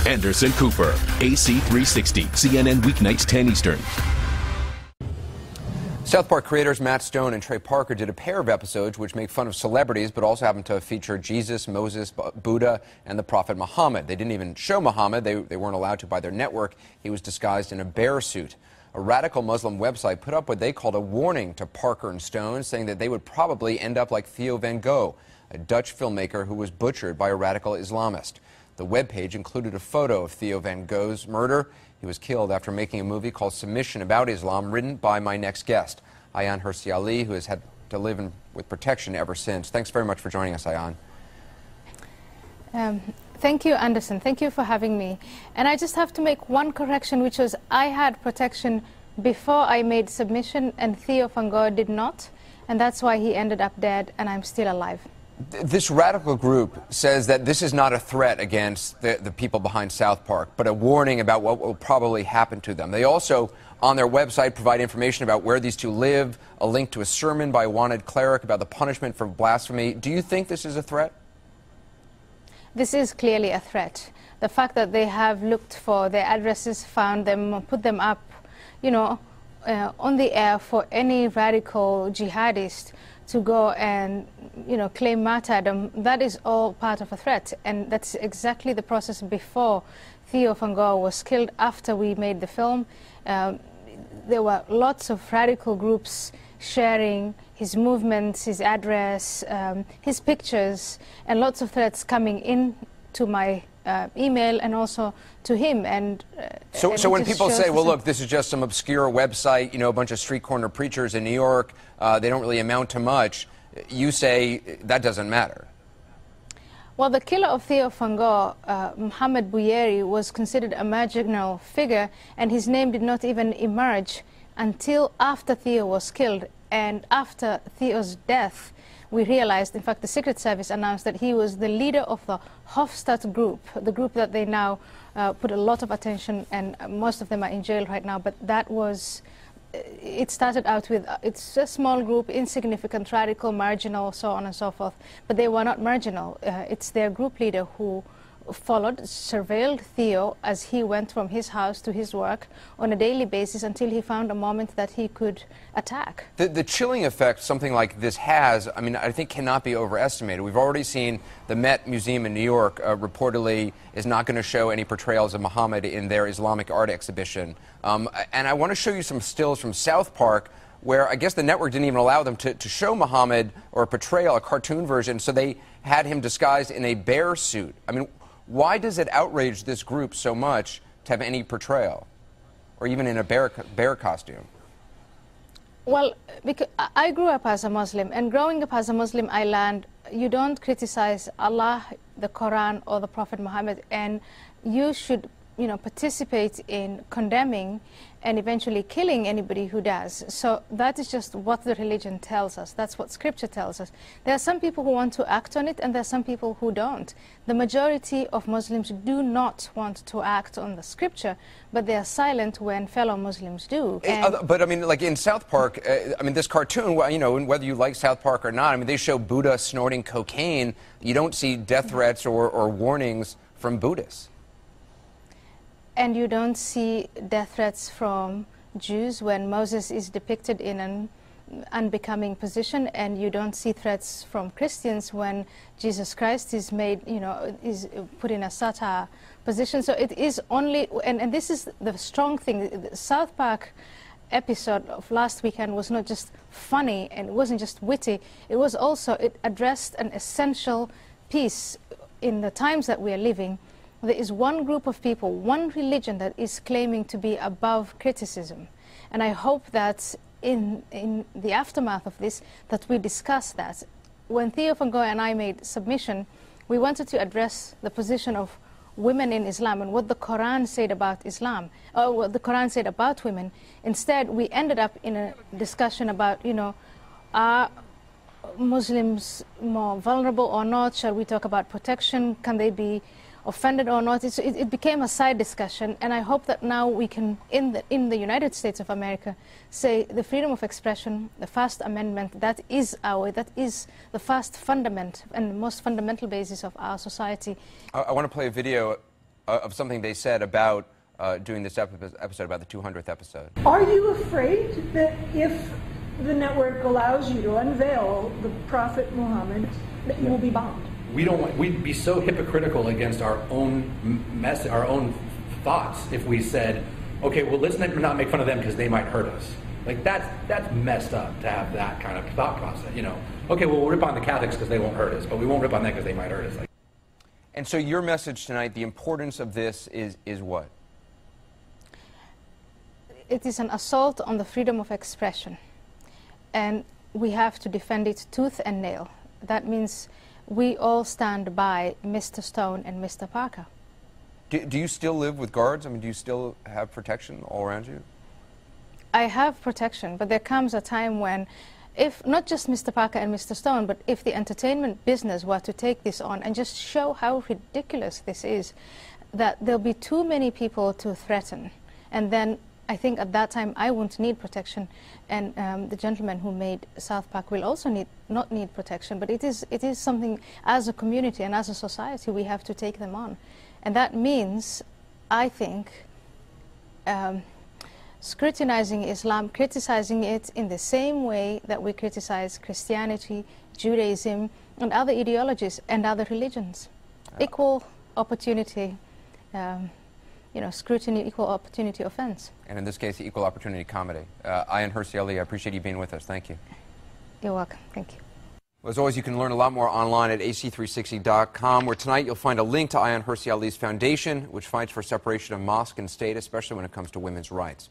Anderson Cooper, AC 360, CNN weeknights 10 Eastern. South Park creators Matt Stone and Trey Parker did a pair of episodes which make fun of celebrities but also happen to feature Jesus, Moses, Buddha, and the Prophet Muhammad. They didn't even show Muhammad. They weren't allowed to by their network. He was disguised in a bear suit. A radical Muslim website put up what they called a warning to Parker and Stone, saying that they would probably end up like Theo van Gogh, a Dutch filmmaker who was butchered by a radical Islamist. The webpage included a photo of Theo van Gogh's murder. He was killed after making a movie called Submission About Islam, written by my next guest, Ayaan, Hirsi, who has had to live with protection ever since. Thanks very much for joining us, Ayaan. Thank you, Anderson. Thank you for having me. And I just have to make one correction, which was I had protection before I made submission, and Theo van Gogh did not. And that's why he ended up dead, and I'm still alive. This radical group says that this is not a threat against the people behind South Park, but a warning about what will probably happen to them. They also, on their website, provide information about where these two live, a link to a sermon by a wanted cleric about the punishment for blasphemy. Do you think this is a threat? This is clearly a threat. The fact that they have looked for their addresses, found them, put them up, on the air for any radical jihadist to go and, claim martyrdom, that is all part of a threat. And that's exactly the process before Theo van Gogh was killed. After we made the film, there were lots of radical groups sharing his movements, his address, his pictures, and lots of threats coming in to my email and also to him. And so when people say, well, look, this is just some obscure website, a bunch of street corner preachers in New York, they don't really amount to much, you say that doesn't matter. Well, the killer of Theo van Gogh, Mohamed Bouyeri, was considered a marginal figure, and his name did not even emerge until after Theo was killed. And after Theo's death, we realized, in fact, the Secret Service announced that he was the leader of the Hofstad group, the group that they now put a lot of attention, and most of them are in jail right now. But that was, it started out with, it's a small group, insignificant, radical, marginal, so on and so forth. But they were not marginal. It's their group leader who followed, surveilled Theo as he went from his house to his work on a daily basis until he found a moment that he could attack. The chilling effect something like this has, I think cannot be overestimated. We've already seen the Met Museum in New York reportedly is not going to show any portrayals of Muhammad in their Islamic art exhibition. And I want to show you some stills from South Park where I guess the network didn't even allow them to show Muhammad or a portrayal, a cartoon version, so they had him disguised in a bear suit. Why does it outrage this group so much to have any portrayal, or even in a bear costume? Well, because I grew up as a Muslim, and growing up as a Muslim, I learned you don't criticize Allah, the Quran, or the Prophet Muhammad, and you should, participate in condemning and eventually killing anybody who does. So that is just what the religion tells us. That's what Scripture tells us. There are some people who want to act on it, and there are some people who don't. The majority of Muslims do not want to act on the Scripture, but they are silent when fellow Muslims do. But like in South Park, this cartoon, whether you like South Park or not, they show Buddha snorting cocaine. You don't see death threats or warnings from Buddhists. And you don't see death threats from Jews when Moses is depicted in an unbecoming position, and you don't see threats from Christians when Jesus Christ is made, is put in a satire position. So it is only, and this is the strong thing, the South Park episode of last weekend was not just funny, and it wasn't just witty, it was also, it addressed an essential piece in the times that we are living. There is one group of people, one religion that is claiming to be above criticism. And I hope that in the aftermath of this, that we discuss that. When Theo van Gogh and I made submission, we wanted to address the position of women in Islam and what the Quran said about Islam, or what the Quran said about women. Instead, we ended up in a discussion about, are Muslims more vulnerable or not? Shall we talk about protection? Can they be offended or not? It became a side discussion, and I hope that now we can, in the United States of America, say the freedom of expression, the First Amendment, that is the first fundament and most fundamental basis of our society. I want to play a video of something they said about doing this episode, about the 200th episode. Are you afraid that if the network allows you to unveil the Prophet Muhammad, that you will be bombed? We'd be so hypocritical against our own our own thoughts if we said, okay, well, let's not make fun of them because they might hurt us. Like, that's messed up to have that kind of thought process, you know. Okay, well, we'll rip on the Catholics because they won't hurt us, but we won't rip on them because they might hurt us. Like, and so your message tonight, the importance of this is what? It is an assault on the freedom of expression, and we have to defend it tooth and nail. That means we all stand by Mr. Stone and Mr. Parker. Do you still live with guards? I mean, do you still have protection all around you? I have protection, but there comes a time when, if not just Mr. Parker and Mr. Stone, but if the entertainment business were to take this on and just show how ridiculous this is, that there'll be too many people to threaten. And then I think at that time I won't need protection, and the gentleman who made South Park will also not need protection. But it is something, as a community and as a society, we have to take them on. And that means, I think, scrutinizing Islam, criticizing it in the same way that we criticize Christianity, Judaism, and other ideologies and other religions. Equal opportunity, you know, scrutiny, equal opportunity offense. And in this case, equal opportunity comedy. Ayaan, Hirsi, I appreciate you being with us. Thank you. You're welcome. Thank you. Well, as always, you can learn a lot more online at ac360.com, where tonight you'll find a link to Ayaan Hirsi Ali's foundation, which fights for separation of mosque and state, especially when it comes to women's rights.